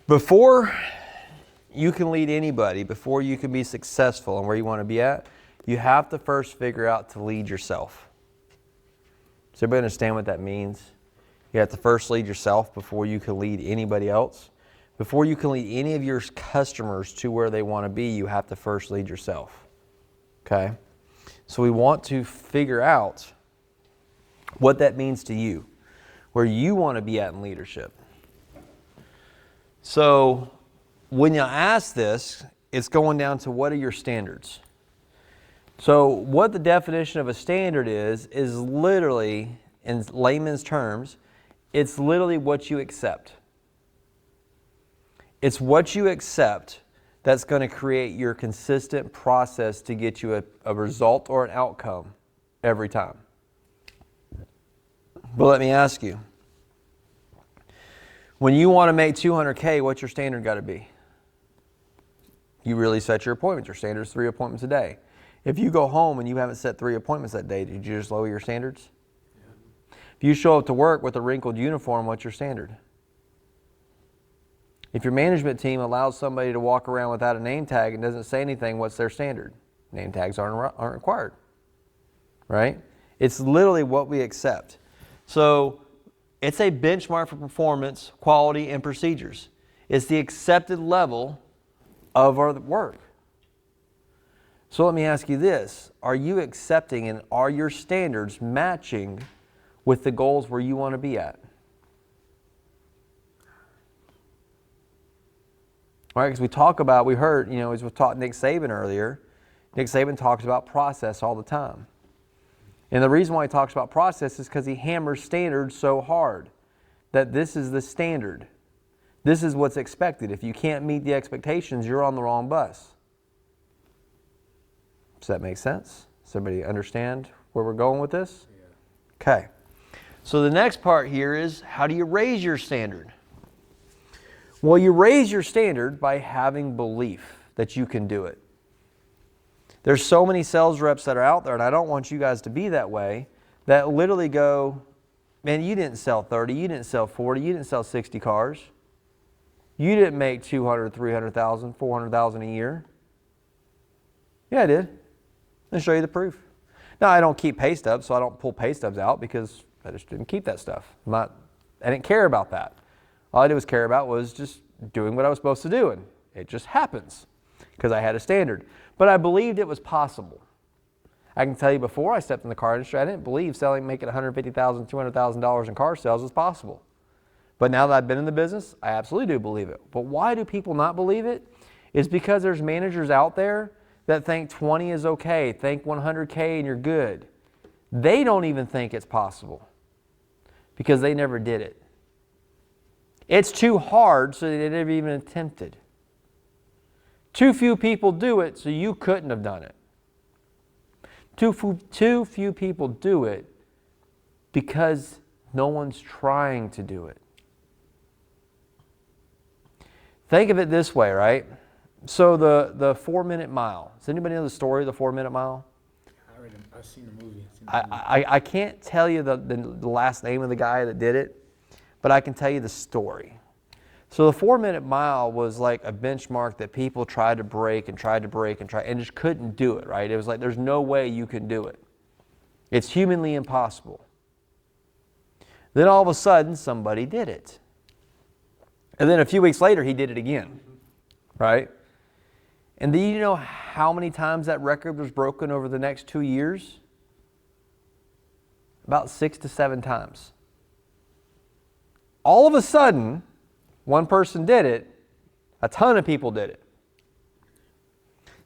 Before you can lead anybody, before you can be successful and where you want to be at, you have to first figure out to lead yourself. Does everybody understand what that means? You have to first lead yourself before you can lead anybody else. Before you can lead any of your customers to where they want to be, you have to first lead yourself. Okay? So we want to figure out what that means to you, where you want to be at in leadership. So when you ask this, it's going down to what are your standards? So what the definition of a standard is literally, in layman's terms, it's literally what you accept. It's what you accept that's going to create your consistent process to get you a result or an outcome every time. But let me ask you, when you want to make 200K, what's your standard got to be? You really set your appointments. Your standard is 3 appointments a day. If you go home and you haven't set 3 appointments that day, did you just lower your standards? Yeah. If you show up to work with a wrinkled uniform, what's your standard? If your management team allows somebody to walk around without a name tag and doesn't say anything, what's their standard? Name tags aren't required, right? It's literally what we accept. So it's a benchmark for performance, quality, and procedures. It's the accepted level of our work. So let me ask you this. Are you accepting and are your standards matching with the goals where you want to be at? All right, because we heard, as we taught Nick Saban earlier, Nick Saban talks about process all the time. And the reason why he talks about process is because he hammers standards so hard that this is the standard. This is what's expected. If you can't meet the expectations, you're on the wrong bus. Does that make sense? Does everybody understand where we're going with this? Yeah. Okay. So the next part here is, how do you raise your standard? Well, you raise your standard by having belief that you can do it. There's so many sales reps that are out there, and I don't want you guys to be that way, that literally go, man, you didn't sell 30, you didn't sell 40, you didn't sell 60 cars. You didn't make 200, 300,000, 400,000 a year. Yeah, I did. I'll show you the proof. Now, I don't keep pay stubs, so I don't pull pay stubs out because I just didn't keep that stuff. I didn't care about that. All I did was care about was just doing what I was supposed to do, and it just happens because I had a standard. But I believed it was possible. I can tell you, before I stepped in the car industry, I didn't believe making $150,000, $200,000 in car sales was possible. But now that I've been in the business, I absolutely do believe it. But why do people not believe it? It's because there's managers out there that think 20 is okay, think 100K and you're good. They don't even think it's possible because they never did it. It's too hard, so they never even attempted. Too few people do it, so you couldn't have done it. Too few people do it because no one's trying to do it. Think of it this way, right? So the 4-minute mile. Does anybody know the story of the 4-minute mile? I've seen the movie. I can't tell you the last name of the guy that did it, but I can tell you the story. So the 4-minute mile was like a benchmark that people tried to break and just couldn't do it, right? It was like, there's no way you can do it. It's humanly impossible. Then all of a sudden, somebody did it. And then a few weeks later, he did it again, right? And do you know how many times that record was broken over the next 2 years? About 6 to 7 times. All of a sudden, one person did it, a ton of people did it.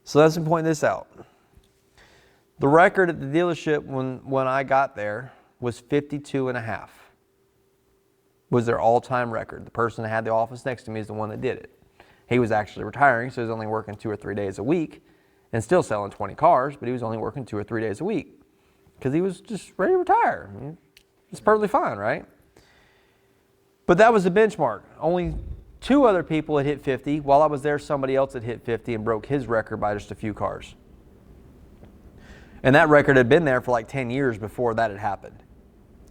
So let's point this out. The record at the dealership when I got there was 52.5. Was their all-time record. The person that had the office next to me is the one that did it. He was actually retiring, so he was only working 2 or 3 days a week and still selling 20 cars, but he was only working 2 or 3 days a week because he was just ready to retire. It's perfectly fine, right? But that was the benchmark. Only 2 other people had hit 50. While I was there, somebody else had hit 50 and broke his record by just a few cars. And that record had been there for like 10 years before that had happened.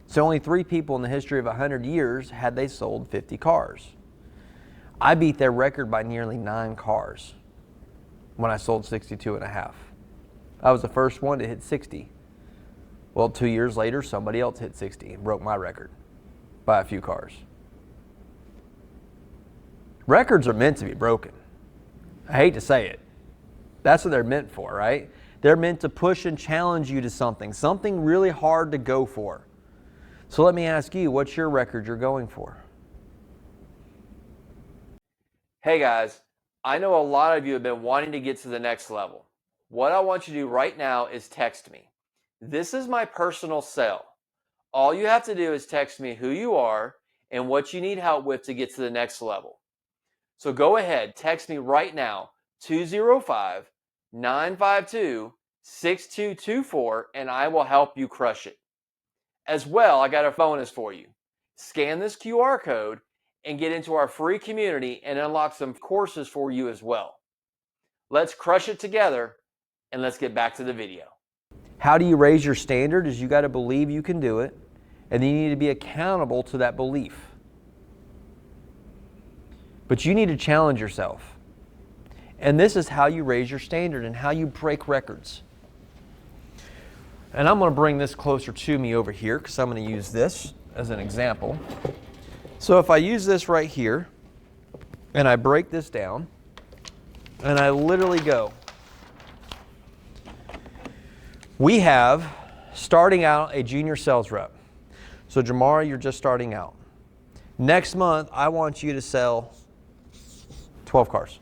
So only 3 people in the history of 100 years had they sold 50 cars. I beat their record by nearly 9 cars when I sold 62 and a half. I was the first one to hit 60. Well, 2 years later, somebody else hit 60 and broke my record by a few cars. Records are meant to be broken. I hate to say it. That's what they're meant for, right? They're meant to push and challenge you to something really hard to go for. So let me ask you, what's your record you're going for? Hey guys, I know a lot of you have been wanting to get to the next level. What I want you to do right now is text me. This is my personal cell. All you have to do is text me who you are and what you need help with to get to the next level. So go ahead, text me right now, 205-952-6224, and I will help you crush it. As well, I got a bonus for you. Scan this QR code and get into our free community and unlock some courses for you as well. Let's crush it together, and let's get back to the video. How do you raise your standard? Is you got to believe you can do it, and then you need to be accountable to that belief. But you need to challenge yourself. And this is how you raise your standard and how you break records. And I'm going to bring this closer to me over here because I'm going to use this as an example. So if I use this right here and I break this down and I literally go, we have starting out a junior sales rep. So Jamara, you're just starting out. Next month, I want you to sell 12 cars.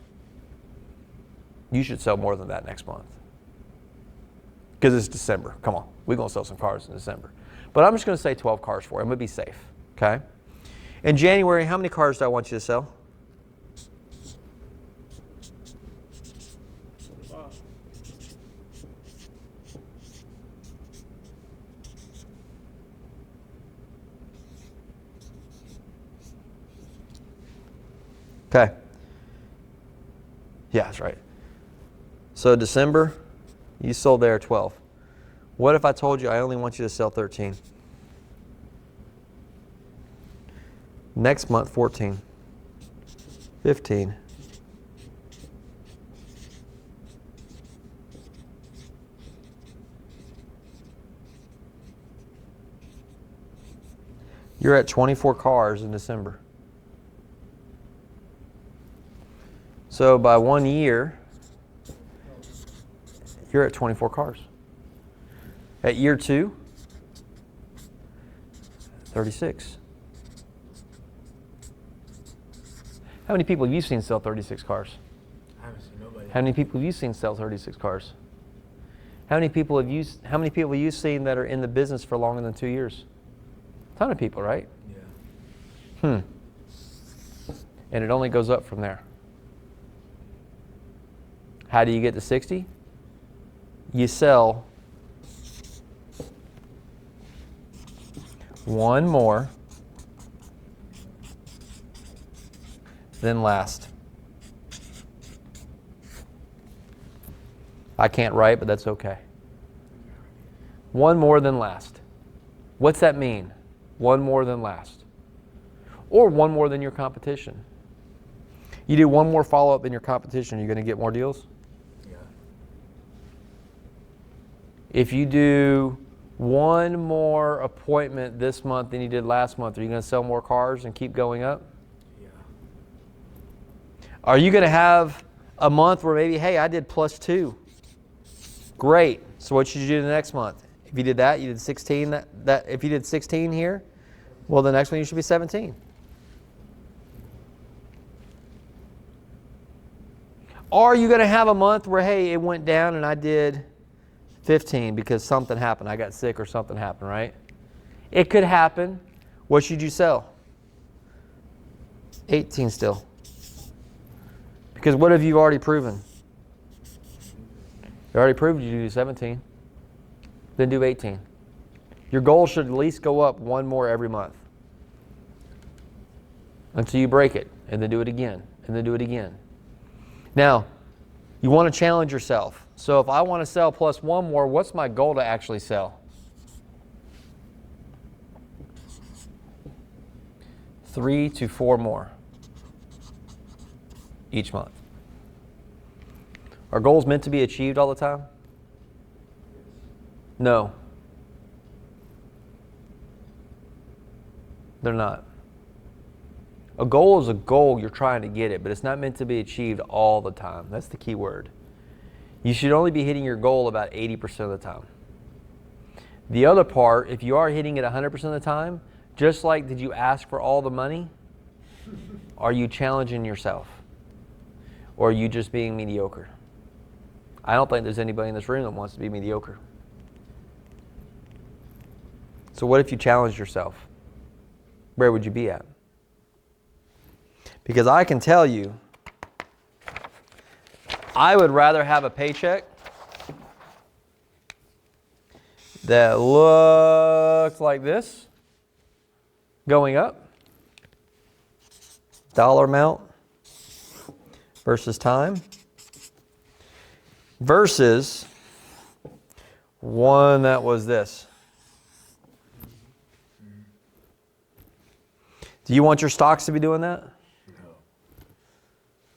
You should sell more than that next month. Because it's December. Come on. We're going to sell some cars in December. But I'm just going to say 12 cars for you. I'm going to be safe. Okay? In January, how many cars do I want you to sell? Okay. Yeah, that's right. So December, you sold there 12. What if I told you I only want you to sell 13? Next month, 14. 15. You're at 24 cars in December. So by 1 year, you're at 24 cars. At year 2, 36. How many people have you seen sell 36 cars? I haven't seen nobody. How many people have you seen sell 36 cars? How many people have you seen that are in the business for longer than 2 years? A ton of people, right? Yeah. And it only goes up from there. How do you get to 60? You sell one more than last. I can't write, but that's okay. One more than last. What's that mean? One more than last. Or one more than your competition. You do one more follow-up than your competition, you're going to get more deals? Yeah. If you do one more appointment this month than you did last month, are you going to sell more cars and keep going up? Yeah. Are you going to have a month where maybe, hey, I did +2? Great. So what should you do the next month? If you did that, you did 16. If you did 16 here, well, the next one you should be 17. Are you going to have a month where, hey, it went down and I did 15 because something happened. I got sick or something happened, right? It could happen. What should you sell? 18 still. Because what have you already proven? You already proved you do 17. Then do 18. Your goal should at least go up one more every month until you break it, and then do it again, and then do it again. Now, you want to challenge yourself. So if I want to sell plus one more, what's my goal to actually sell? 3 to 4 more. each month. Are goals meant to be achieved all the time? No. They're not. A goal is a goal, you're trying to get it, but it's not meant to be achieved all the time. That's the key word. You should only be hitting your goal about 80% of the time. The other part, if you are hitting it 100% of the time, just like did you ask for all the money? Are you challenging yourself? Or are you just being mediocre? I don't think there's anybody in this room that wants to be mediocre. So what if you challenged yourself? Where would you be at? Because I can tell you, I would rather have a paycheck that looks like this, going up, dollar amount versus time, versus one that was this. Do you want your stocks to be doing that? No.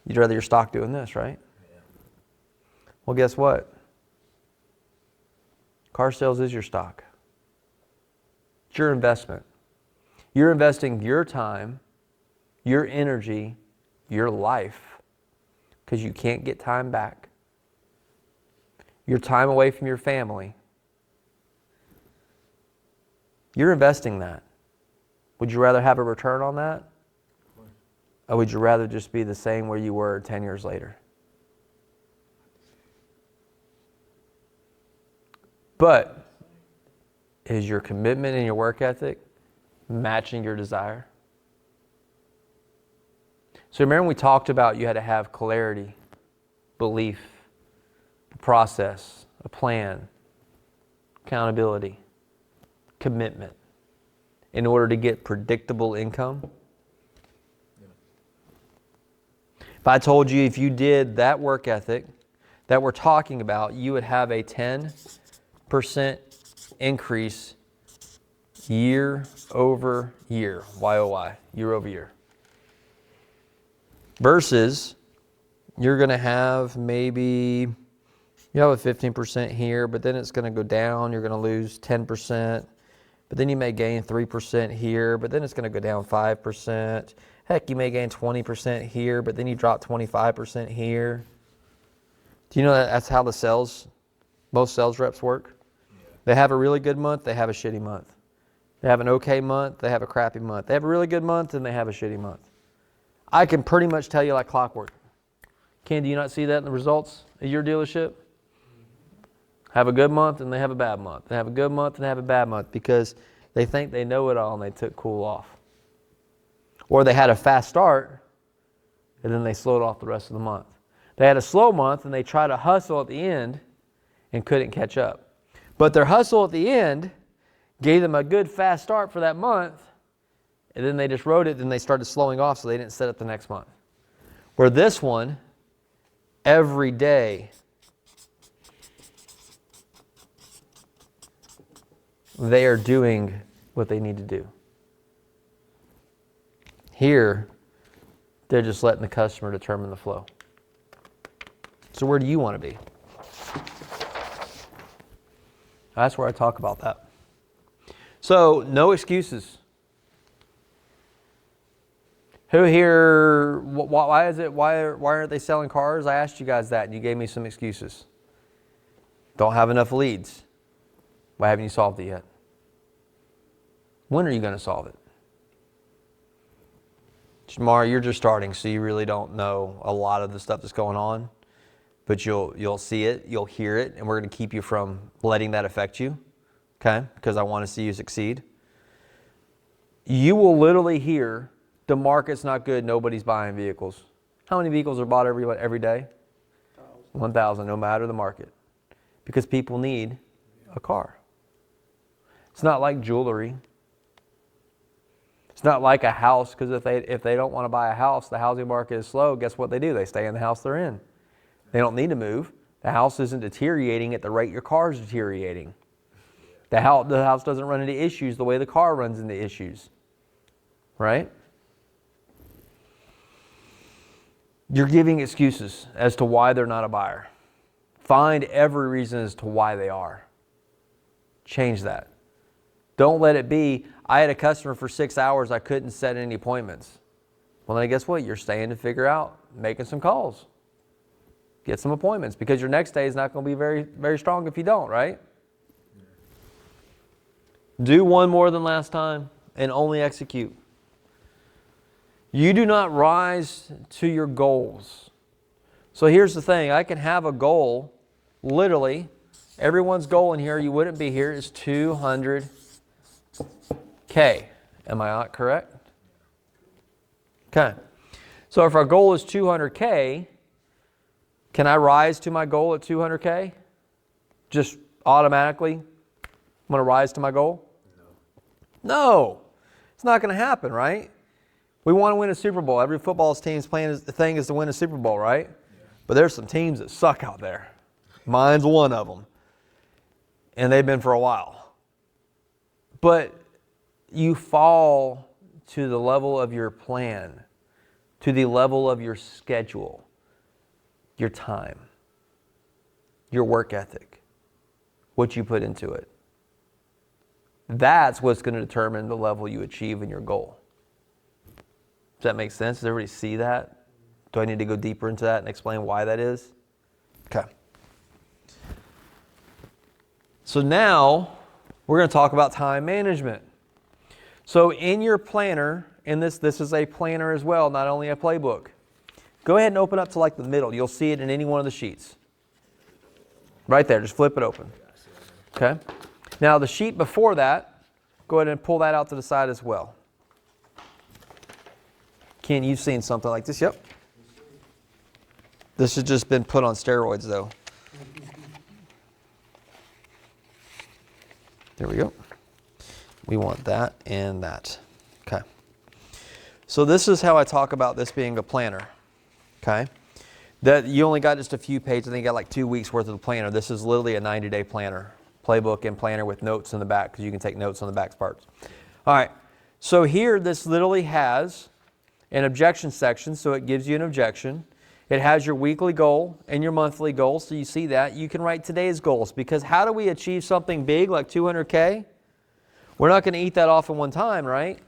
You'd rather your stock doing this, right? Yeah. Well, guess what? Car sales is your stock. It's your investment. You're investing your time, your energy, your life, because you can't get time back. Your time away from your family. You're investing that. Would you rather have a return on that? Or would you rather just be the same where you were 10 years later? But is your commitment and your work ethic matching your desire? So remember when we talked about you had to have clarity, belief, a process, a plan, accountability, commitment in order to get predictable income? If I told you if you did that work ethic that we're talking about, you would have a 10% increase year over year, YOY, year over year. Versus you're going to have maybe, you have a 15% here, but then it's going to go down. You're going to lose 10%. But then you may gain 3% here, but then it's going to go down 5%. Heck, you may gain 20% here, but then you drop 25% here. Do you know that that's how most sales reps work? Yeah. They have a really good month, they have a shitty month. They have an okay month, they have a crappy month. They have a really good month, and they have a shitty month. I can pretty much tell you like clockwork. Ken, do you not see that in the results at your dealership? Have a good month and they have a bad month. They have a good month and they have a bad month because they think they know it all and they took cool off. Or they had a fast start and then they slowed off the rest of the month. They had a slow month and they tried to hustle at the end and couldn't catch up. But their hustle at the end gave them a good fast start for that month, and then they just rode it and they started slowing off so they didn't set it the next month. Where this one, every day, they are doing what they need to do. Here, they're just letting the customer determine the flow. So where do you want to be? That's where I talk about that. So, no excuses. Who here, why aren't they selling cars? I asked you guys that and you gave me some excuses. Don't have enough leads. Why haven't you solved it yet? When are you going to solve it? Shamar, you're just starting, so you really don't know a lot of the stuff that's going on. But you'll see it, you'll hear it, and we're going to keep you from letting that affect you, okay? Because I want to see you succeed. You will literally hear, the market's not good, nobody's buying vehicles. How many vehicles are bought every day? 1,000, no matter the market. Because people need a car. It's not like jewelry. It's not like a house, because if they don't want to buy a house, the housing market is slow, guess what they do? They stay in the house they're in. They don't need to move. The house isn't deteriorating at the rate your car is deteriorating. The house doesn't run into issues the way the car runs into issues. Right? You're giving excuses as to why they're not a buyer. Find every reason as to why they are. Change that. Don't let it be, I had a customer for 6 hours, I couldn't set any appointments. Well, then guess what? You're staying to figure out, making some calls. Get some appointments, because your next day is not going to be very, very strong if you don't, right? Do one more than last time and only execute. You do not rise to your goals. So here's the thing. I can have a goal, literally, everyone's goal in here, you wouldn't be here, is 200K. Am I not correct? Okay. So if our goal is 200K, can I rise to my goal at 200K? Just automatically, I'm going to rise to my goal? No. It's not going to happen, right? We want to win a Super Bowl. Every football team's thing is to win a Super Bowl, right? Yeah. But there's some teams that suck out there. Mine's one of them. And they've been for a while. But you fall to the level of your plan, to the level of your schedule, your time, your work ethic, what you put into it. That's what's going to determine the level you achieve in your goal. Does that make sense? Does everybody see that? Do I need to go deeper into that and explain why that is? Okay. So now we're going to talk about time management. So in your planner, and this is a planner as well, not only a playbook. Go ahead and open up to like the middle. You'll see it in any one of the sheets. Right there, just flip it open. Okay? Now the sheet before that, go ahead and pull that out to the side as well. Ken, you've seen something like this? Yep. This has just been put on steroids though. There we go. We want that and that. Okay. So this is how I talk about this being a planner. Okay. That you only got just a few pages. I think you got like 2 weeks worth of the planner. This is literally a 90-day planner. Playbook and planner with notes in the back, because you can take notes on the back parts. All right. So here this literally has an objection section. So it gives you an objection. It has your weekly goal and your monthly goal. So you see that. You can write today's goals, because how do we achieve something big like 200K? We're not going to eat that off in one time, right?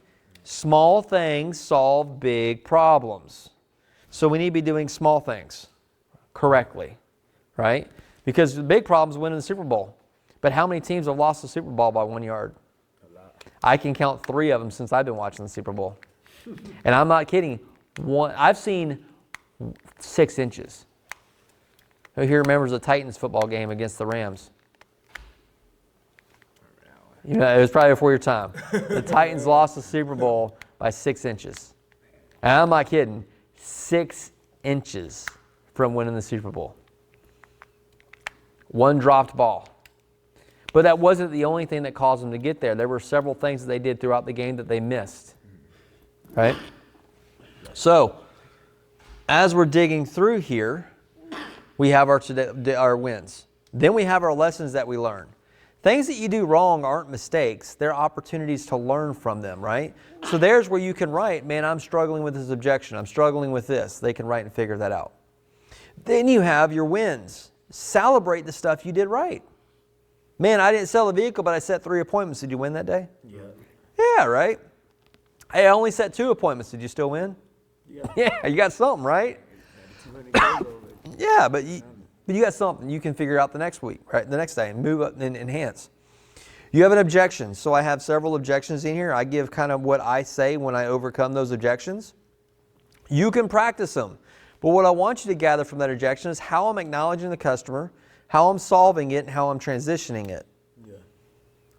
Small things solve big problems. So we need to be doing small things correctly, right? Because the big problem is winning the Super Bowl. But how many teams have lost the Super Bowl by 1 yard? A lot. I can count 3 of them since I've been watching the Super Bowl. And I'm not kidding. I've seen 6 inches. Who here remembers the Titans football game against the Rams? You know, it was probably before your time. The Titans lost the Super Bowl by 6 inches. And I'm not kidding. 6 inches from winning the Super Bowl. 1 dropped ball. But that wasn't the only thing that caused them to get there. There were several things that they did throughout the game that they missed. Right? So, as we're digging through here, we have our wins. Then we have our lessons that we learn. Things that you do wrong aren't mistakes. They're opportunities to learn from them, right? So there's where you can write, man, I'm struggling with this objection. I'm struggling with this. They can write and figure that out. Then you have your wins. Celebrate the stuff you did right. Man, I didn't sell a vehicle, but I set 3 appointments. Did you win that day? Yeah. Yeah, right? Hey, I only set 2 appointments. Did you still win? Yeah. Yeah, you got something, right? Yeah, but you got something you can figure out the next week, right? The next day, and move up and enhance. You have an objection. So I have several objections in here. I give kind of what I say when I overcome those objections. You can practice them. But what I want you to gather from that objection is how I'm acknowledging the customer, how I'm solving it, and how I'm transitioning it. Yeah.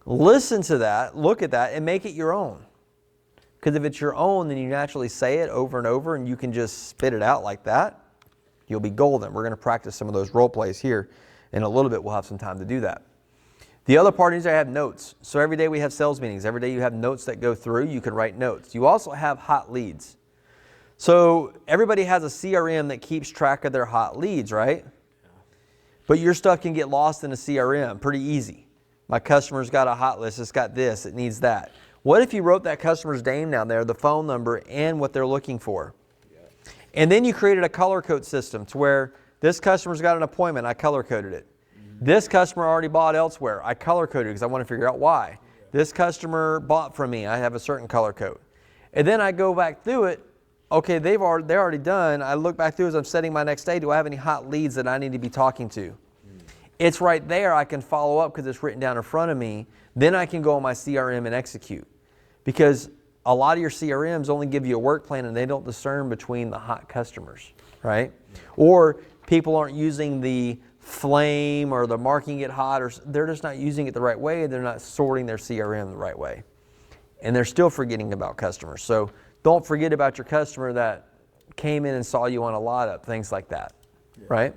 Listen to that, look at that, and make it your own. Because if it's your own, then you naturally say it over and over, and you can just spit it out like that. You'll be golden. We're going to practice some of those role plays here. In a little bit, we'll have some time to do that. The other part is I have notes. So every day we have sales meetings. Every day you have notes that go through. You can write notes. You also have hot leads. So everybody has a CRM that keeps track of their hot leads, right? But your stuff can get lost in a CRM pretty easy. My customer's got a hot list. It's got this. It needs that. What if you wrote that customer's name down there, the phone number, and what they're looking for? And then you created a color code system to where this customer's got an appointment, I color coded it. This customer already bought elsewhere, I color coded it because I want to figure out why. This customer bought from me, I have a certain color code. And then I go back through it, okay, they're already done. I look back through as I'm setting my next day, do I have any hot leads that I need to be talking to? It's right there, I can follow up because it's written down in front of me. Then I can go on my CRM and execute. Because a lot of your CRMs only give you a work plan and they don't discern between the hot customers, right? Or people aren't using the flame or the marking it hot, or they're just not using it the right way. They're not sorting their CRM the right way. And they're still forgetting about customers. So don't forget about your customer that came in and saw you on a lot of things like that, right?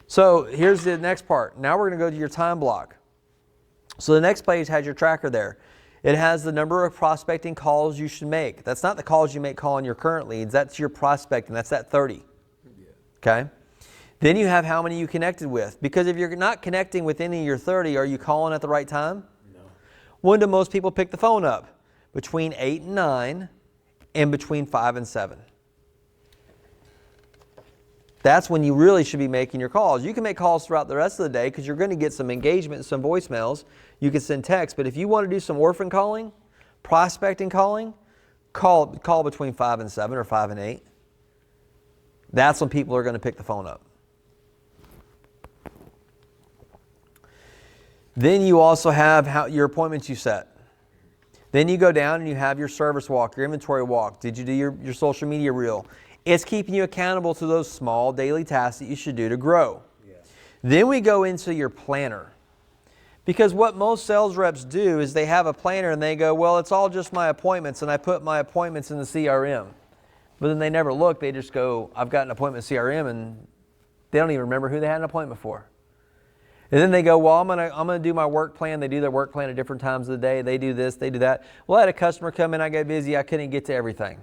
So here's the next part. Now we're going to go to your time block. So the next page has your tracker there. It has the number of prospecting calls you should make. That's not the calls you make calling your current leads. That's your prospecting. That's that 30. Okay? Then you have how many you connected with. Because if you're not connecting with any of your 30, are you calling at the right time? No. When do most people pick the phone up? Between 8 and 9 and between 5 and 7. That's when you really should be making your calls. You can make calls throughout the rest of the day because you're going to get some engagement and some voicemails. You can send texts. But if you want to do some orphan calling, prospecting calling, call between 5 and 7 or 5 and 8. That's when people are going to pick the phone up. Then you also have your appointments you set. Then you go down and you have your service walk, your inventory walk. Did you do your social media reel? It's keeping you accountable to those small daily tasks that you should do to grow. Yeah. Then we go into your planner. Because what most sales reps do is they have a planner and they go, well, it's all just my appointments, and I put my appointments in the CRM. But then they never look. They just go, I've got an appointment CRM, and they don't even remember who they had an appointment for. And then they go, well, I'm gonna do my work plan. They do their work plan at different times of the day. They do this, they do that. Well, I had a customer come in, I got busy, I couldn't get to everything.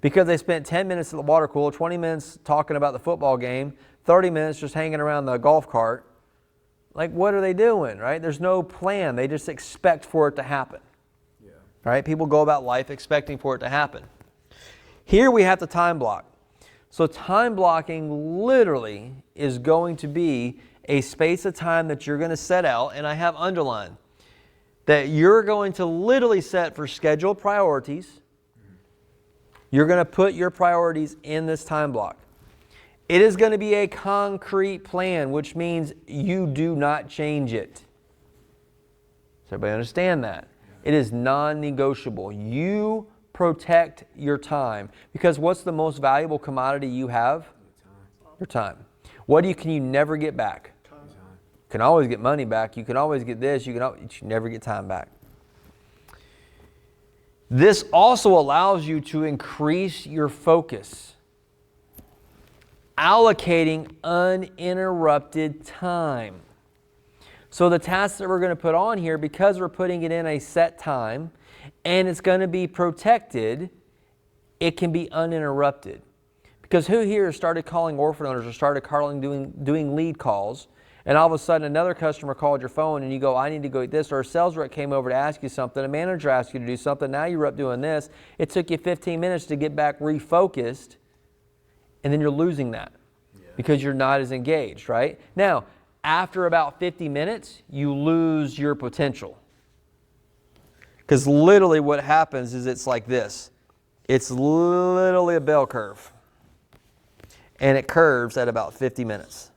Because they spent 10 minutes at the water cooler, 20 minutes talking about the football game, 30 minutes just hanging around the golf cart. Like, what are they doing, right? There's no plan. They just expect for it to happen. Yeah. Right? People go about life expecting for it to happen. Here we have the time block. So time blocking literally is going to be a space of time that you're going to set out, and I have underlined, that you're going to literally set for scheduled priorities. You're going to put your priorities in this time block. It is going to be a concrete plan, which means you do not change it. Does everybody understand that? It is non-negotiable. You protect your time. Because what's the most valuable commodity you have? Your time. What can you never get back? Time. You can always get money back. You can always get this. You can never get time back. This also allows you to increase your focus, allocating uninterrupted time. So the tasks that we're going to put on here, because we're putting it in a set time and it's going to be protected, it can be uninterrupted. Because who here started calling orphan owners or started doing lead calls, and all of a sudden another customer called your phone and you go, I need to go eat this, or a sales rep came over to ask you something, a manager asked you to do something, now you're up doing this. It took you 15 minutes to get back refocused, and then you're losing that because you're not as engaged, right? Now, after about 50 minutes, you lose your potential. Because literally what happens is it's like this. It's literally a bell curve. And it curves at about 50 minutes.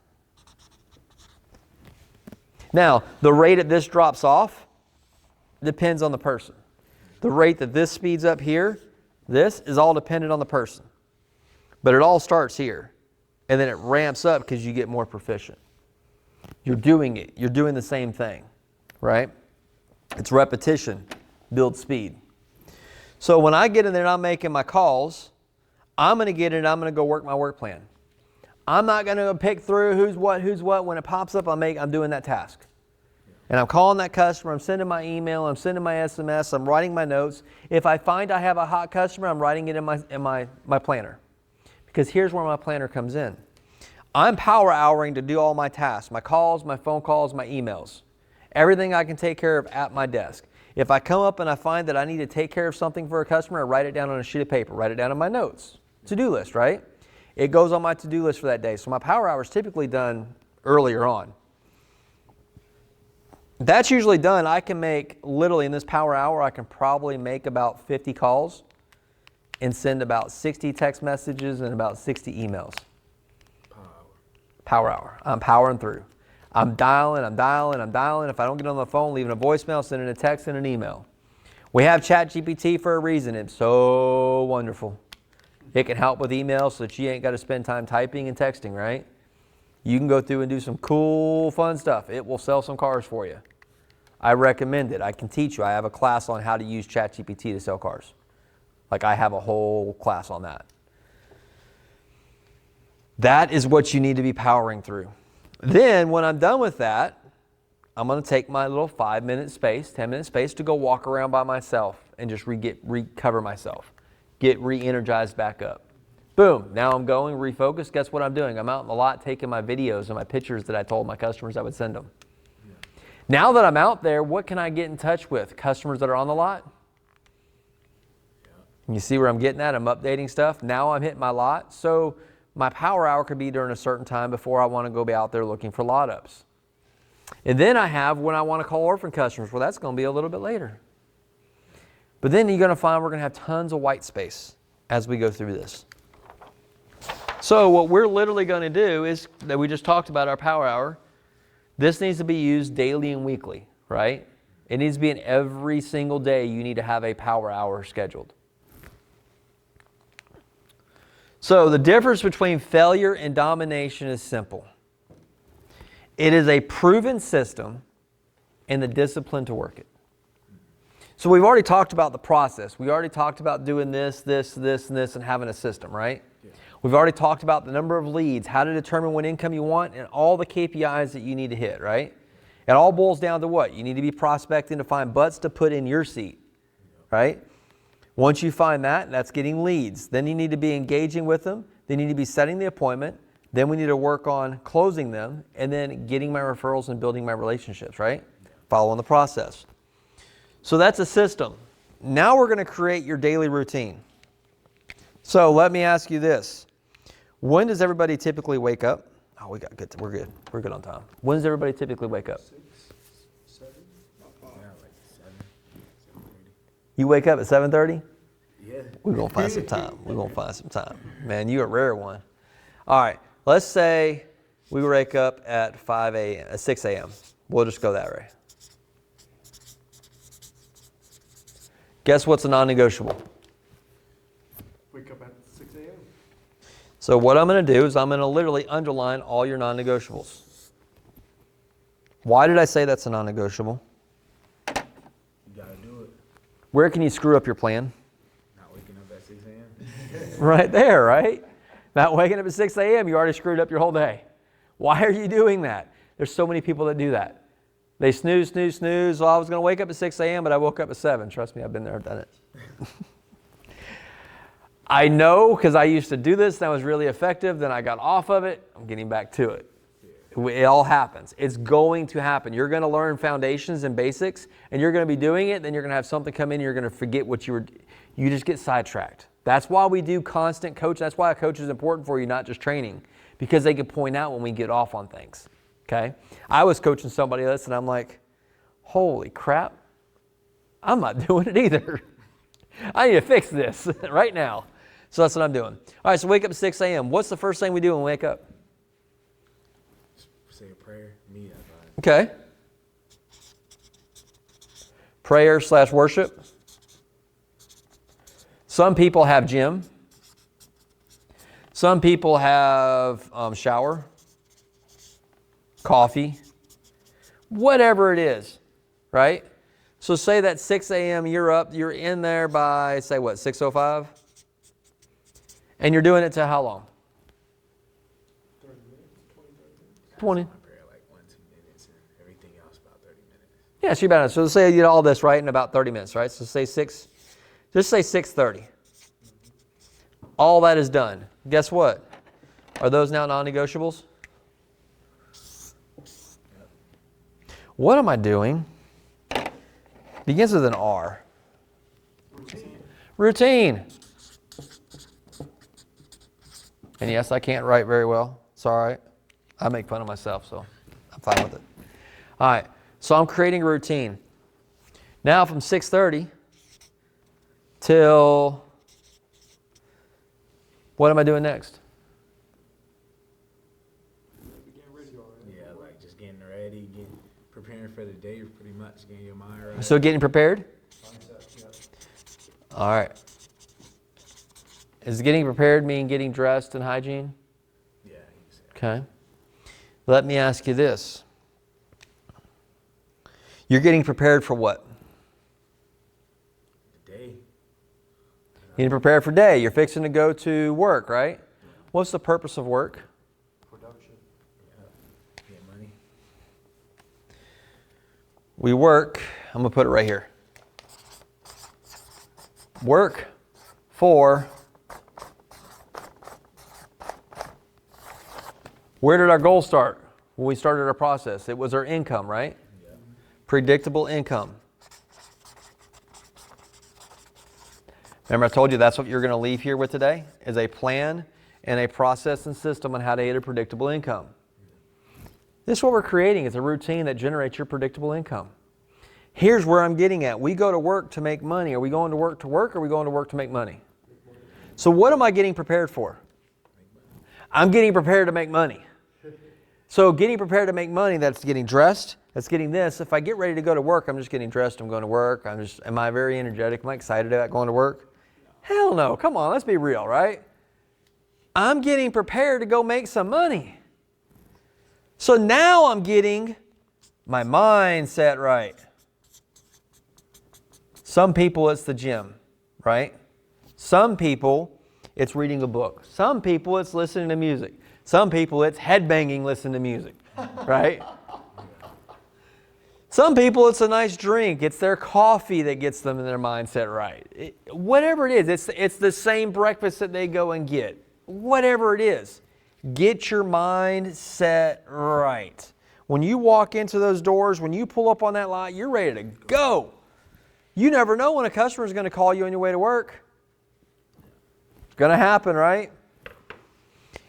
Now, the rate that this drops off depends on the person. The rate that this speeds up here, this is all dependent on the person. But it all starts here. And then it ramps up because you get more proficient. You're doing it. You're doing the same thing, right? It's repetition, builds speed. So when I get in there and I'm making my calls, I'm going to get in and I'm going to go work my work plan. I'm not going to pick through who's what. When it pops up, I'm doing that task. And I'm calling that customer, I'm sending my email, I'm sending my SMS, I'm writing my notes. If I find I have a hot customer, I'm writing it in my planner. Because here's where my planner comes in. I'm power houring to do all my tasks, my calls, my phone calls, my emails. Everything I can take care of at my desk. If I come up and I find that I need to take care of something for a customer, I write it down on a sheet of paper, write it down in my notes, to-do list, right? it goes on my to-do list for that day. So my power hour is typically done earlier on. That's usually done. I can make, literally in this power hour, I can probably make about 50 calls and send about 60 text messages and about 60 emails. Power hour. I'm powering through. I'm dialing. If I don't get on the phone, leaving a voicemail, sending a text and an email. We have ChatGPT for a reason. It's so wonderful. It can help with emails so that you ain't got to spend time typing and texting, right? You can go through and do some cool, fun stuff. It will sell some cars for you. I recommend it. I can teach you. I have a class on how to use ChatGPT to sell cars. Like I have a whole class on that. That is what you need to be powering through. Then when I'm done with that, I'm going to take my little 5-minute space, 10-minute space to go walk around by myself and just recover myself. Get re-energized back up. Boom. Now I'm going, refocus. Guess what I'm doing? I'm out in the lot taking my videos and my pictures that I told my customers I would send them. Yeah. Now that I'm out there, what can I get in touch with? Customers that are on the lot? Yeah. You see where I'm getting at? I'm updating stuff. Now I'm hitting my lot. So my power hour could be during a certain time before I want to go be out there looking for lot ups. And then I have when I want to call orphan customers. Well, that's going to be a little bit later. But then you're going to find we're going to have tons of white space as we go through this. So what we're literally going to do is that we just talked about our power hour. This needs to be used daily and weekly, right? It needs to be in every single day you need to have a power hour scheduled. So the difference between failure and domination is simple. It is a proven system and the discipline to work it. So we've already talked about the process. We already talked about doing this, and this, and having a system, right? Yeah. We've already talked about the number of leads, how to determine what income you want, and all the KPIs that you need to hit, right? It all boils down to what? You need to be prospecting to find butts to put in your seat, right? Once you find that, that's getting leads. Then you need to be engaging with them. Then you need to be setting the appointment. Then we need to work on closing them and then getting my referrals and building my relationships, right? Following the process. So that's a system. Now we're going to create your daily routine. So let me ask you this. When does everybody typically wake up? Oh, we're good. We're good on time. When does everybody typically wake up? 6, 7, like 7, 7:30. You wake up at 7:30? Yeah. We're going to find some time. Man, you're a rare one. All right. Let's say we wake up at 6 a.m. We'll just go that way. Guess what's a non-negotiable? Wake up at 6 a.m. So what I'm going to do is I'm going to literally underline all your non-negotiables. Why did I say that's a non-negotiable? You gotta do it. Where can you screw up your plan? Not waking up at 6 a.m. Right there, right? Not waking up at 6 a.m., you already screwed up your whole day. Why are you doing that? There's so many people that do that. They snooze. Well, I was going to wake up at 6 a.m., but I woke up at 7. Trust me, I've been there, done it. I know because I used to do this and I was really effective. Then I got off of it. I'm getting back to it. It all happens. It's going to happen. You're going to learn foundations and basics, and you're going to be doing it. Then you're going to have something come in, and you're going to forget what you just get sidetracked. That's why we do constant coaching. That's why a coach is important for you, not just training, because they can point out when we get off on things. Okay? I was coaching somebody else, and I'm like, holy crap, I'm not doing it either. I need to fix this right now. So that's what I'm doing. All right, so wake up at 6 a.m. What's the first thing we do when we wake up? Say a prayer. Me, Okay. Prayer/worship. Some people have gym. Some people have shower, coffee, whatever it is, right? So say that 6 a.m. you're up, you're in there by, say what, 6:05? And you're doing it to how long? 30 minutes, 20, 30 minutes. 20. My prayer like 1-2 minutes, and everything else about 30 minutes. Yeah, so you're about, so say you did all this, right, in about 30 minutes, right? So say 6:30. All that is done. Guess what? Are those now non-negotiables? What am I doing? Begins with an R. Routine. And yes, I can't write very well. It's all right. I make fun of myself, so I'm fine with it. All right, so I'm creating a routine. Now from 6:30 till, what am I doing next? Yeah, like just getting ready, preparing for the day, pretty much getting your mind right. So getting prepared? All right. Does getting prepared mean getting dressed and hygiene? Yeah, you can say that. Okay. Let me ask you this. You're getting prepared for what? The day. Getting prepared for day. You're fixing to go to work, right? What's the purpose of work? Production. Yeah. Get money. We work, I'm going to put it right here. Work for, where did our goal start when we started our process? It was our income, right? Yeah. Predictable income. Remember I told you that's what you're going to leave here with today, is a plan and a process and system on how to get a predictable income. This is what we're creating. It's a routine that generates your predictable income. Here's where I'm getting at. We go to work to make money. Are we going to work, or are we going to work to make money? So what am I getting prepared for? I'm getting prepared to make money. So getting prepared to make money, that's getting dressed, that's getting this. If I get ready to go to work, I'm just getting dressed, I'm going to work. Am I very energetic? Am I excited about going to work? Hell no. Come on, let's be real, right? I'm getting prepared to go make some money. So now I'm getting my mindset right. Some people it's the gym, right? Some people it's reading a book. Some people it's listening to music. Some people it's headbanging listening to music, right? Some people it's a nice drink. It's their coffee that gets them in their mindset right. Whatever it is, it's the same breakfast that they go and get. Whatever it is, get your mind set right. When you walk into those doors, when you pull up on that lot, you're ready to go. You never know when a customer is going to call you on your way to work. It's going to happen, right?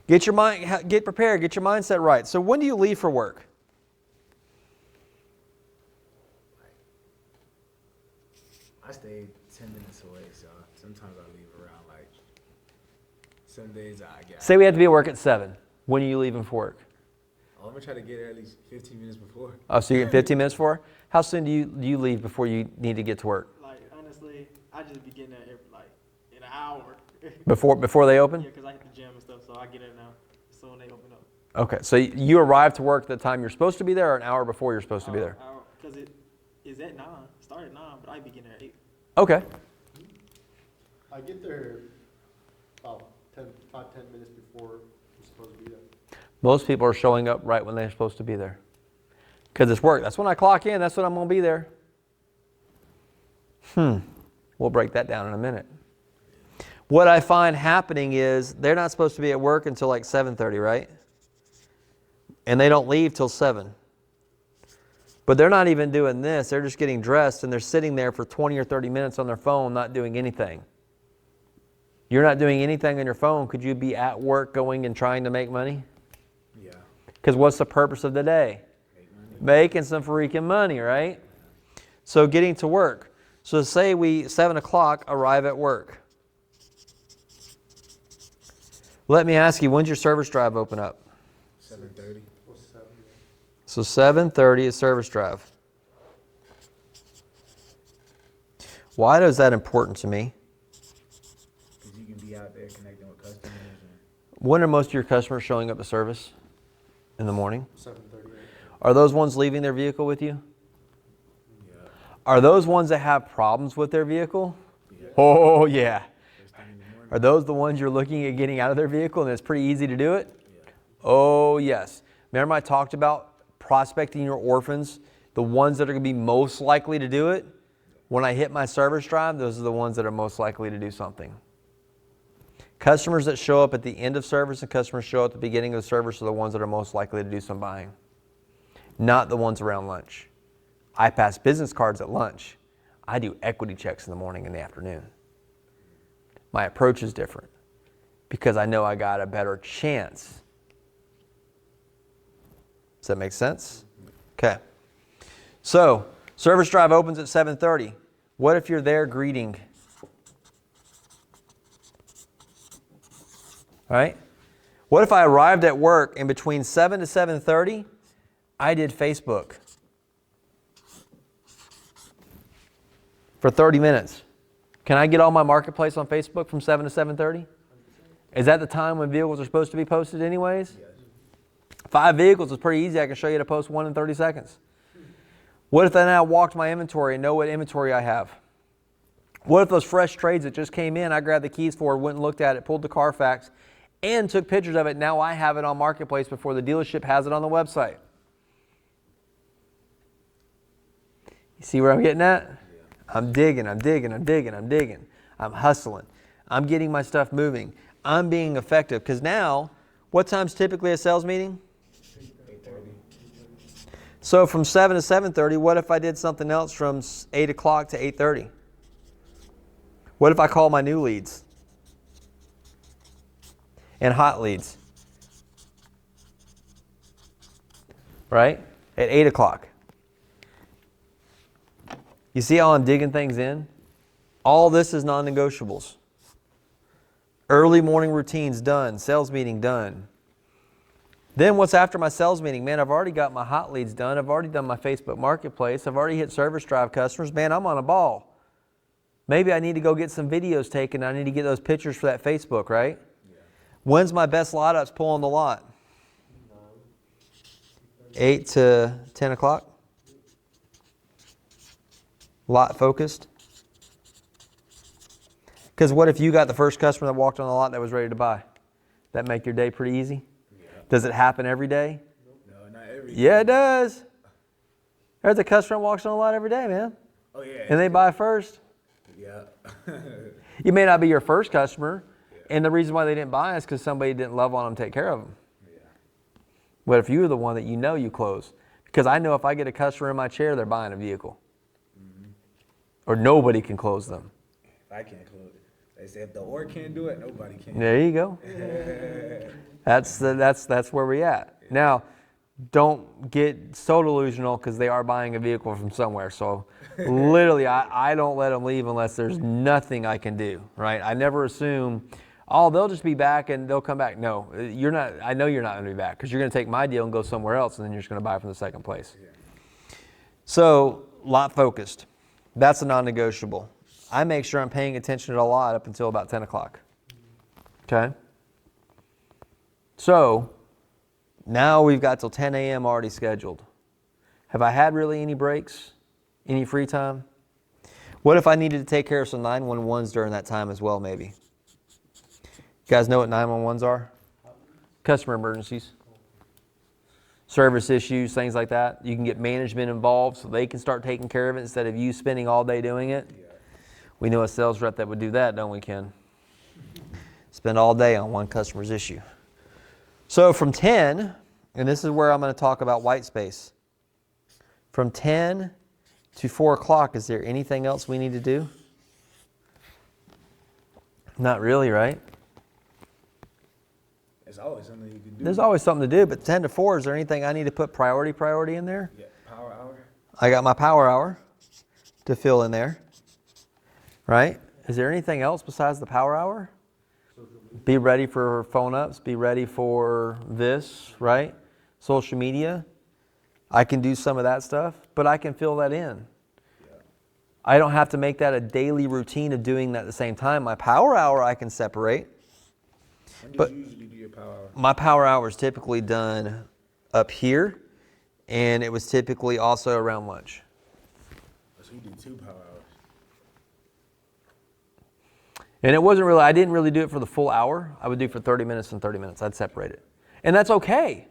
Get prepared, get your mindset right. So when do you leave for work? I stay 10 minutes away, so sometimes I leave around like, some days I get. Say we have to be at work at 7. When are you leaving for work? I'm going to try to get there at least 15 minutes before. Oh, so you get 15 minutes for? How soon do you leave before you need to get to work? Like, honestly, I just be getting there in an hour. Before they open? Yeah, because I hit the gym and stuff, so I get in now as soon as they open up. Okay, so you arrive to work at the time you're supposed to be there, or an hour before you're supposed to be there? Because it is at 9. Start at 9, but I be getting there at 8. Okay. I get there about 10 minutes before I'm supposed to be there. Most people are showing up right when they're supposed to be there. Because it's work. That's when I clock in. That's when I'm going to be there. We'll break that down in a minute. What I find happening is they're not supposed to be at work until like 7:30, right? And they don't leave till 7. But they're not even doing this. They're just getting dressed and they're sitting there for 20 or 30 minutes on their phone not doing anything. You're not doing anything on your phone. Could you be at work going and trying to make money? Yeah. Because what's the purpose of the day? Make money. Making some freaking money, right? So getting to work. So say we, 7 o'clock, arrive at work. Let me ask you, when's your service drive open up? 7:30. So 7:30 is service drive. Why is that important to me? Because you can be out there connecting with customers. When are most of your customers showing up to service? In the morning? 7:30. Are those ones leaving their vehicle with you? Yeah. Are those ones that have problems with their vehicle? Yeah. Oh, yeah. First thing in the morning. Are those the ones you're looking at getting out of their vehicle and it's pretty easy to do it? Yeah. Oh, yes. Remember I talked about prospecting your orphans, the ones that are going to be most likely to do it? When I hit my service drive, those are the ones that are most likely to do something. Customers that show up at the end of service and customers show up at the beginning of the service are the ones that are most likely to do some buying. Not the ones around lunch. I pass business cards at lunch. I do equity checks in the morning and the afternoon. My approach is different. because I know I got a better chance. Does that make sense? Okay. So, service drive opens at 7:30. What if you're there greeting? All right? What if I arrived at work and between 7 to 7:30, I did Facebook for 30 minutes? Can I get all my marketplace on Facebook from 7 to 7:30? Is that the time when vehicles are supposed to be posted anyways? 5 vehicles is pretty easy. I can show you how to post one in 30 seconds. What if then I walked my inventory and know what inventory I have? What if those fresh trades that just came in, I grabbed the keys for, went and looked at it, pulled the Carfax, and took pictures of it. Now I have it on Marketplace before the dealership has it on the website. You see where I'm getting at? Yeah. I'm digging. I'm hustling. I'm getting my stuff moving. I'm being effective. Because now, what time's typically a sales meeting? 8:30. So from 7 to 7:30, what if I did something else from 8 o'clock to 8:30? What if I call my new leads? And hot leads, right? At 8 o'clock. You see how I'm digging things in? All this is non-negotiables. Early morning routines done, sales meeting done. Then what's after my sales meeting? Man, I've already got my hot leads done. I've already done my Facebook Marketplace. I've already hit service drive customers. Man, I'm on a ball. Maybe I need to go get some videos taken. I need to get those pictures for that Facebook, right? When's my best lot ups pull on the lot? 8 to 10 o'clock? Lot focused? Because what if you got the first customer that walked on the lot that was ready to buy? That make your day pretty easy? Yeah. Does it happen every day? No, not every day. Yeah, it does. There's a customer that walks on the lot every day, man. Oh, yeah. And they buy first. Yeah. You may not be your first customer, and the reason why they didn't buy is because somebody didn't love on them, take care of them. Yeah. What if you're the one that you close? Because I know if I get a customer in my chair, they're buying a vehicle. Mm-hmm. Or nobody can close them. If I can't close it. They say if the org can't do it, nobody can. There you go. That's where we're at. Now, don't get so delusional because they are buying a vehicle from somewhere. So literally, I don't let them leave unless there's nothing I can do, right? I never assume, oh, they'll just be back and they'll come back. No, you're not. I know you're not going to be back because you're going to take my deal and go somewhere else, and then you're just going to buy from the second place. Yeah. So, lot focused. That's a non-negotiable. I make sure I'm paying attention to a lot up until about 10 o'clock. Okay? So, now we've got till 10 a.m. already scheduled. Have I had really any breaks? Any free time? What if I needed to take care of some 911s during that time as well, maybe? You guys know what 911s are? Customer emergencies. Service issues, things like that. You can get management involved so they can start taking care of it instead of you spending all day doing it. Yeah. We know a sales rep that would do that, don't we, Ken? Spend all day on one customer's issue. So from 10, and this is where I'm going to talk about white space. From 10 to 4 o'clock, is there anything else we need to do? Not really, right? There's always something you can do. There's always something to do, but 10 to 4, is there anything I need to put priority in there? Yeah, power hour. I got my power hour to fill in there, right? Is there anything else besides the power hour? Be ready for phone ups, be ready for this, right? Social media. I can do some of that stuff, but I can fill that in. Yeah. I don't have to make that a daily routine of doing that at the same time. My power hour I can separate. When do you usually do your power hour? My power hour is typically done up here, and it was typically also around lunch. So you do 2 power hours. And it wasn't really, I didn't really do it for the full hour. I would do it for 30 minutes and 30 minutes. I'd separate it. And that's okay.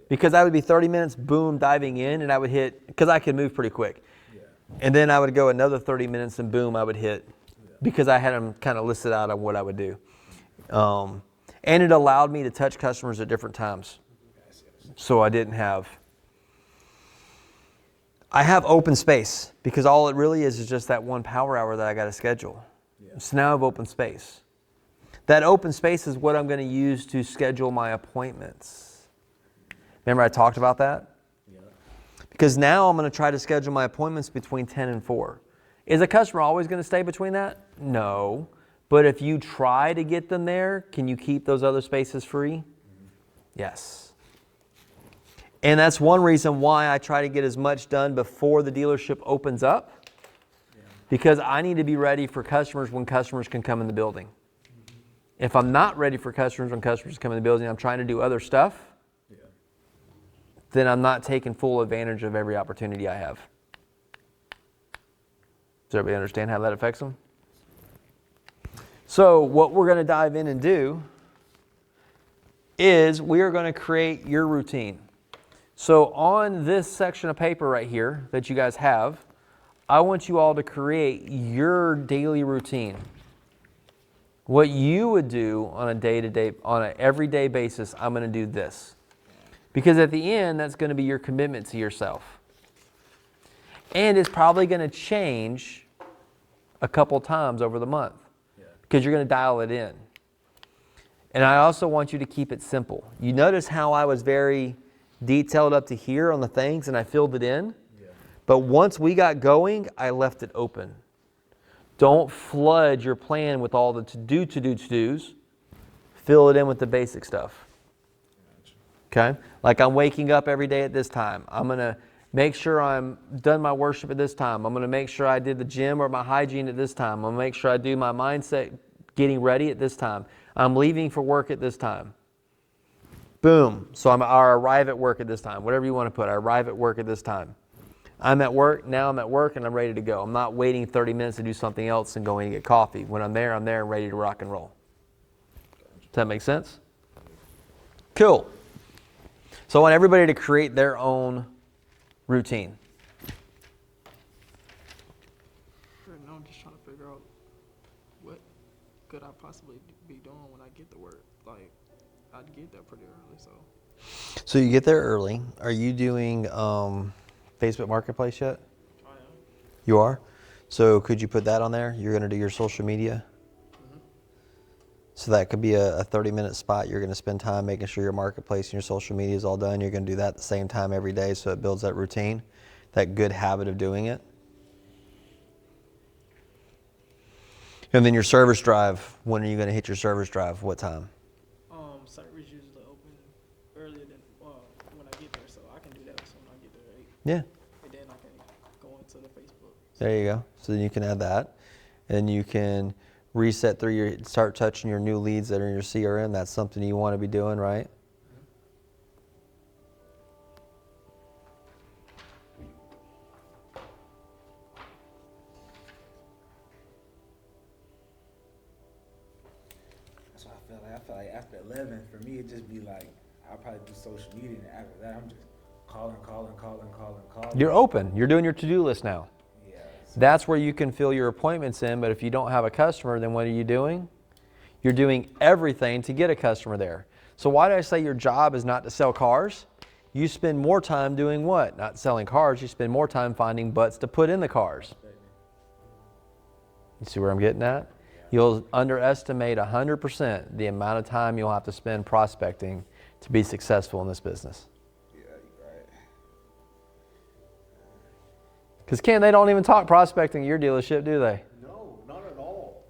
Because I would be 30 minutes, boom, diving in, and I would hit, because I could move pretty quick. Yeah. And then I would go another 30 minutes, and boom, I would hit, because I had them kind of listed out on what I would do. And it allowed me to touch customers at different times. So I didn't have, I have open space, because all it really is just that one power hour that I got to schedule. So now I have open space. That open space is what I'm going to use to schedule my appointments. Remember I talked about that? Yeah. Because now I'm going to try to schedule my appointments between 10 and 4. Is a customer always going to stay between that? No. But if you try to get them there, can you keep those other spaces free? Yes. And that's one reason why I try to get as much done before the dealership opens up. Because I need to be ready for customers when customers can come in the building. If I'm not ready for customers when customers come in the building, I'm trying to do other stuff, then I'm not taking full advantage of every opportunity I have. Does everybody understand how that affects them? So what we're going to dive in and do is we are going to create your routine. So on this section of paper right here that you guys have, I want you all to create your daily routine. What you would do on a day-to-day, on an everyday basis, I'm going to do this. Because at the end, that's going to be your commitment to yourself. And it's probably going to change a couple times over the month. Because you're going to dial it in. And I also want you to keep it simple. You notice how I was very detailed up to here on the things and I filled it in? Yeah. But once we got going, I left it open. Don't flood your plan with all the to-dos. Fill it in with the basic stuff. Okay? Like I'm waking up every day at this time. I'm going to make sure I'm done my worship at this time. I'm going to make sure I did the gym or my hygiene at this time. I'm going to make sure I do my mindset getting ready at this time. I'm leaving for work at this time. Boom. So I arrive at work at this time. Whatever you want to put. I arrive at work at this time. I'm at work. Now I'm at work and I'm ready to go. I'm not waiting 30 minutes to do something else and going to get coffee. When I'm there and ready to rock and roll. Does that make sense? Cool. So I want everybody to create their own routine. Right now, I'm just trying to figure out what could I possibly be doing when I get to work. Like, I'd get there pretty early, so. So you get there early. Are you doing Facebook Marketplace yet? I am. You are? So could you put that on there? You're going to do your social media? Mm-hmm. So that could be a 30-minute spot. You're going to spend time making sure your marketplace and your social media is all done. You're going to do that at the same time every day so it builds that routine, that good habit of doing it. And then your service drive, when are you going to hit your service drive? What time? Service usually open earlier than when I get there, so I can do that so when I get there at 8. Yeah. And then I can go into the Facebook. There you go. So then you can add that. And you can reset through start touching your new leads that are in your CRM. That's something you want to be doing, right? That's what I feel like after 11, for me, it just be like, I'll probably do social media, and after that, I'm just calling. You're open. You're doing your to-do list now. Yeah. That's where you can fill your appointments in, but if you don't have a customer, then what are you doing? You're doing everything to get a customer there. So why did I say your job is not to sell cars? You spend more time doing what? Not selling cars. You spend more time finding butts to put in the cars. You see where I'm getting at? You'll underestimate 100% the amount of time you'll have to spend prospecting to be successful in this business. Yeah, you're right. Because Ken, they don't even talk prospecting at your dealership, do they? No, not at all.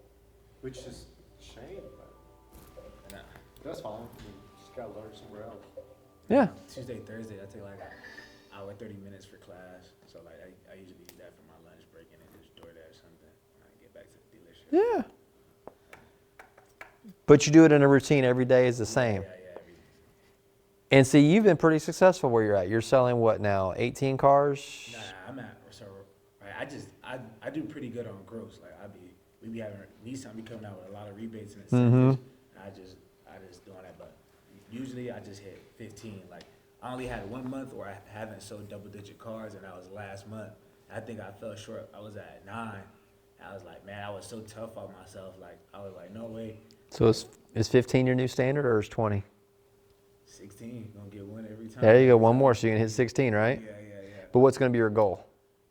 Which is a shame, but that's fine. You just gotta learn somewhere else. Yeah. Tuesday, Thursday, I take like an hour, 30 minutes for class. So like I usually use that for my lunch break and then just DoorDash something when I get back to the dealership. Yeah. But you do it in a routine every day is the same. Yeah, every day. And see, you've been pretty successful where you're at. You're selling what now? 18 cars? Nah, I'm at so right, I do pretty good on gross. Like we be having Nissan be coming out with a lot of rebates and incentives. I just doing that, but usually I just hit 15. Like I only had 1 month where I haven't sold double-digit cars, and that was last month. I think I fell short. I was at 9. I was like, man, I was so tough on myself. Like I was like, no way. So is 15 your new standard or is 20? 16, gonna get one every time. There you go, one more so you can hit 16, right? Yeah. But what's going to be your goal?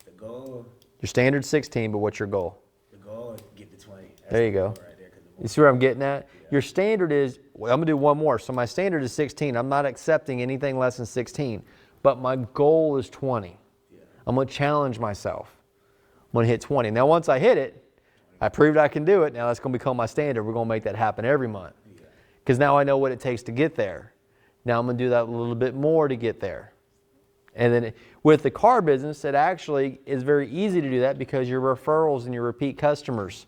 The goal. Your standard's 16, but what's your goal? The goal is to get to 20. That's There you the go. goal right there, 'cause the You see where I'm getting at? Your standard is, well, I'm going to do one more. So my standard is 16. I'm not accepting anything less than 16. But my goal is 20. I'm going to challenge myself. I'm going to hit 20. Now, once I hit it, I proved I can do it. Now that's going to become my standard. We're going to make that happen every month. Because now I know what it takes to get there. Now I'm going to do that a little bit more to get there. And then with the car business, it actually is very easy to do that because your referrals and your repeat customers.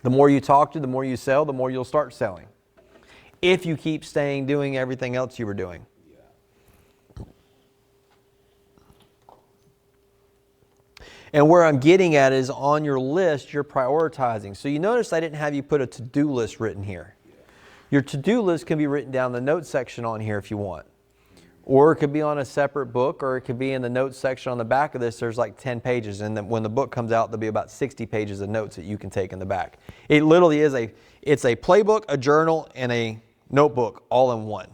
The more you talk to, the more you sell, the more you'll start selling. If you keep staying doing everything else you were doing. And where I'm getting at is on your list, you're prioritizing. So you notice I didn't have you put a to-do list written here. Your to-do list can be written down in the notes section on here if you want. Or it could be on a separate book, or it could be in the notes section on the back of this. There's like 10 pages, and then when the book comes out, there'll be about 60 pages of notes that you can take in the back. It literally is it's a playbook, a journal, and a notebook all in one.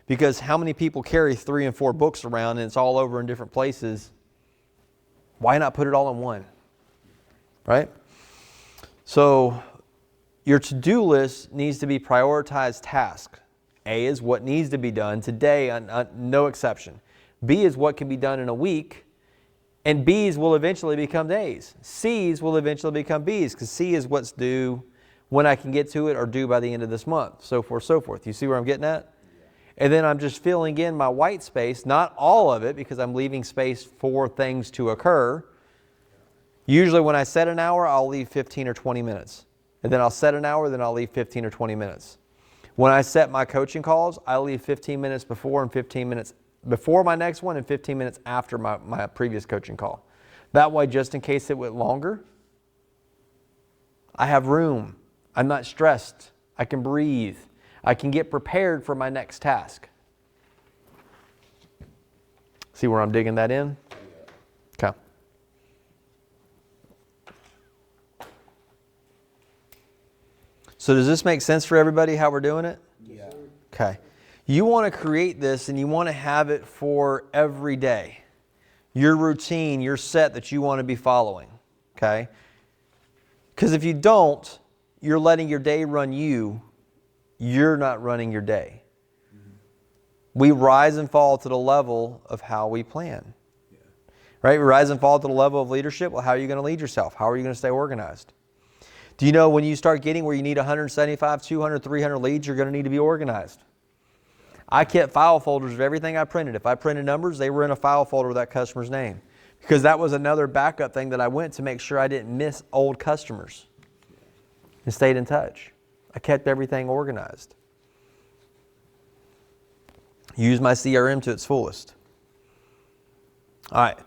Because how many people carry 3 and 4 books around and it's all over in different places? Why not put it all in one? Right? So your to-do list needs to be prioritized tasks. A is what needs to be done today, no exception. B is what can be done in a week. And B's will eventually become A's. C's will eventually become B's because C is what's due when I can get to it or due by the end of this month, so forth, so forth. You see where I'm getting at? And then I'm just filling in my white space, not all of it because I'm leaving space for things to occur. Usually when I set an hour, I'll leave 15 or 20 minutes. And then I'll set an hour, then I'll leave 15 or 20 minutes. When I set my coaching calls, I leave 15 minutes before and 15 minutes before my next one and 15 minutes after my previous coaching call. That way, just in case it went longer, I have room. I'm not stressed. I can breathe. I can get prepared for my next task. See where I'm digging that in? Okay. So does this make sense for everybody how we're doing it? Yeah. Okay. You want to create this and you want to have it for every day. Your routine, your set that you want to be following. Okay? Because if you don't, you're letting your day run you. You're not running your day. We rise and fall to the level of how we plan. Right? We rise and fall to the level of leadership. Well, how are you going to lead yourself? How are you going to stay organized? Do you know when you start getting where you need 175, 200, 300 leads, you're going to need to be organized? I kept file folders of everything I printed. If I printed numbers, they were in a file folder with that customer's name. Because that was another backup thing that I went to make sure I didn't miss old customers. And stayed in touch. I kept everything organized. Use my CRM to its fullest. All right.